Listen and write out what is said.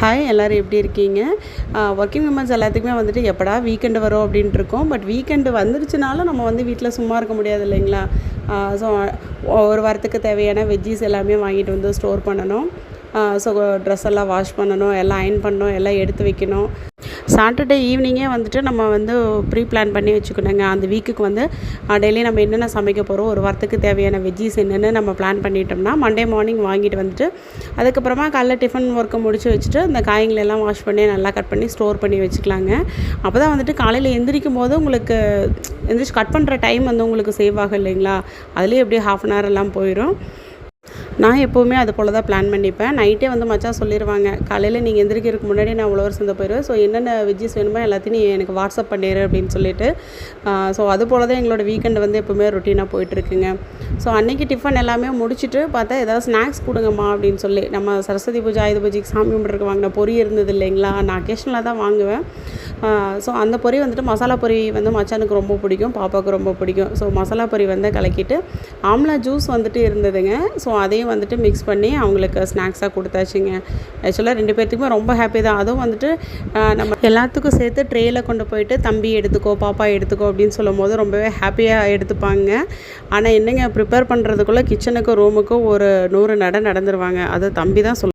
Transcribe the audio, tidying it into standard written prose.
Hi எல்லோரும் எப்படி இருக்கீங்க? ஒர்க்கிங் விமன்ஸ் எல்லாத்துக்குமே வந்துட்டு எப்படா வீக்கெண்டு வரும் அப்படின்ட்டு இருக்கோம். பட் வீக்கெண்டு வந்துருச்சுனாலும் நம்ம வந்து வீட்டில் சும்மா இருக்க முடியாது இல்லைங்களா? ஸோ ஒரு வாரத்துக்கு தேவையான வெஜ்ஜீஸ் எல்லாமே வாங்கிட்டு வந்து ஸ்டோர் பண்ணணும். ஸோ ட்ரெஸ் எல்லாம் வாஷ் பண்ணணும், எல்லாம் அயர்ன் பண்ணணும், எல்லாம் எடுத்து வைக்கணும். சாட்டர்டே ஈவினிங்கே வந்துட்டு நம்ம வந்து ப்ரீ பிளான் பண்ணி வச்சுக்கணுங்க. அந்த வீக்குக்கு வந்து டெய்லி நம்ம என்னென்ன சமைக்க போகிறோம், ஒரு வாரத்துக்கு தேவையான வெஜ்ஜீஸ் என்னென்னு நம்ம பிளான் பண்ணிட்டோம்னா மண்டே மார்னிங் வாங்கிட்டு வந்துட்டு அதுக்கப்புறமா காலைல டிஃபன் ஒர்க்கை முடிச்சு வச்சுட்டு அந்த காய்களெல்லாம் வாஷ் பண்ணி நல்லா கட் பண்ணி ஸ்டோர் பண்ணி வச்சுக்கலாங்க. அப்போ தான் வந்துட்டு காலையில் எந்திரிக்கும் போது உங்களுக்கு எந்திரிச்சு கட் பண்ணுற டைம் வந்து உங்களுக்கு சேவ் ஆகும் இல்லைங்களா? அதுலேயே எப்படியும் ½ அன் ஹவர் எல்லாம் போயிடும். நான் எப்போவுமே அது போல் தான் பிளான் பண்ணிப்பேன். நைட்டே வந்து மச்சான் சொல்லிடுவாங்க, காலையில் நீங்கள் எந்திரிக்கிறதுக்கு முன்னாடி நான் உழவர் சந்தை போயிடுவேன். ஸோ என்னென்ன வெஜ்ஜீஸ் வேணுமோ எல்லாத்தையும் நீ எனக்கு வாட்ஸ்அப் பண்ணிடு அப்படின்னு சொல்லிட்டு. ஸோ அது போல் தான் எங்களோட வீக்கெண்டு வந்து எப்போவுமே ரொட்டீனாக போயிட்டுருக்குங்க. ஸோ அன்றைக்கி டிஃபன் எல்லாமே முடிச்சுட்டு பார்த்தா ஏதாவது ஸ்நாக்ஸ் கொடுங்கம்மா அப்படின்னு சொல்லி, நம்ம சரஸ்வதி பூஜை ஆயுத பூஜைக்கு சாமி கும்பிட்றதுக்கு வாங்கின பொரி இருந்தது இல்லைங்களா? நான் அக்கேஷனலாக தான் வாங்குவேன். ஸோ அந்த பொரி வந்துட்டு மசாலா பொரி வந்து மச்சானுக்கு ரொம்ப பிடிக்கும், பாப்பாவுக்கு ரொம்ப பிடிக்கும். ஸோ மசாலா பொரி வந்து கலக்கிட்டு ஆம்லா ஜூஸ் வந்துட்டு இருந்ததுங்க. ஸோ அதையும் வந்துட்டு மிக்ஸ் பண்ணி அவங்களுக்கு ஸ்நாக்ஸாக கொடுத்தாச்சுங்க. ஆக்சுவலாக 2 பேர்த்துக்குமே ரொம்ப ஹாப்பி தான். அதுவும் வந்துட்டு நம்ம எல்லாத்துக்கும் சேர்த்து ட்ரேயில் கொண்டு போயிட்டு தம்பி எடுத்துக்கோ, பாப்பா எடுத்துக்கோ அப்படின்னு சொல்லும் போது ரொம்பவே ஹாப்பியாக எடுத்துப்பாங்க. ஆனால் என்னங்க ப்ரிப்பேர் பண்ணுறதுக்குள்ளே கிச்சனுக்கும் ரூமுக்கும் ஒரு 100 நடந்துருவாங்க. அது தம்பி தான்